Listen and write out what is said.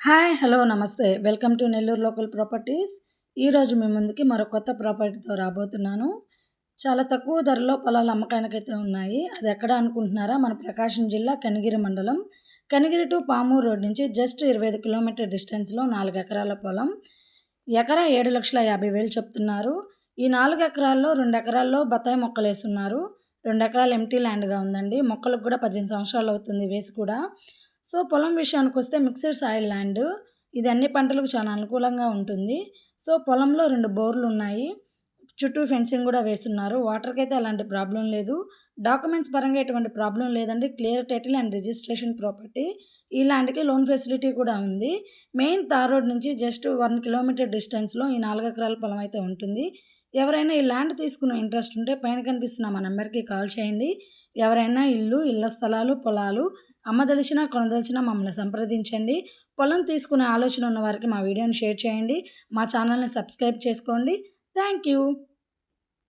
Hi hello నమస్తే welcome to Nellore local properties. ఈరోజు మీ ముందుకి మరో కొత్త ప్రాపర్టీతో రాబోతున్నాను. చాలా తక్కువ ధరలో పొలాలు అమ్మకానికైతే ఉన్నాయి. అది ఎక్కడ అనుకుంటున్నారా? మన ప్రకాశం జిల్లా కనిగిరి మండలం, కనిగిరి టు పామూరు రోడ్ నుంచి జస్ట్ 25 కిలోమీటర్ డిస్టెన్స్లో 4 ఎకరాల పొలం. ఎకరా 7,50,000 చెప్తున్నారు. ఈ 4 ఎకరాల్లో 2 ఎకరాల్లో బత్తాయి మొక్కలు వేసున్నారు. 2 ఎకరాలు ఎంటీ ల్యాండ్గా ఉందండి. మొక్కలకు కూడా 18 సంవత్సరాలు అవుతుంది వేసి కూడా. సో పొలం విషయానికి వస్తే మిక్స్డ్ సాయిల్ ల్యాండ్. ఇది అన్ని పంటలకు చాలా అనుకూలంగా ఉంటుంది. సో పొలంలో 2 బోర్లు ఉన్నాయి. చుట్టూ ఫెన్సింగ్ కూడా వేస్తున్నారు. వాటర్కి అయితే అలాంటి ప్రాబ్లం లేదు. డాక్యుమెంట్స్ పరంగా ఎటువంటి ప్రాబ్లం లేదండి. Clear title and registration property. ఈ ల్యాండ్కి లోన్ ఫెసిలిటీ కూడా ఉంది. మెయిన్ తార్ రోడ్ నుంచి జస్ట్ 1 కిలోమీటర్ డిస్టెన్స్లో ఈ 4 ఎకరాల పొలం అయితే ఉంటుంది. ఎవరైనా ఈ ల్యాండ్ తీసుకునే ఇంట్రెస్ట్ ఉంటే పైన కనిపిస్తున్న మా నెంబర్కి కాల్ చేయండి. ఎవరైనా ఇళ్ల స్థలాలు, పొలాలు అమ్మదలిచినా కొనదలిచినా మమ్మల్ని సంప్రదించండి. పొలం తీసుకునే ఆలోచన ఉన్న వారికి మా వీడియోని షేర్ చేయండి. మా ఛానల్ని సబ్స్క్రైబ్ చేసుకోండి. Thank you.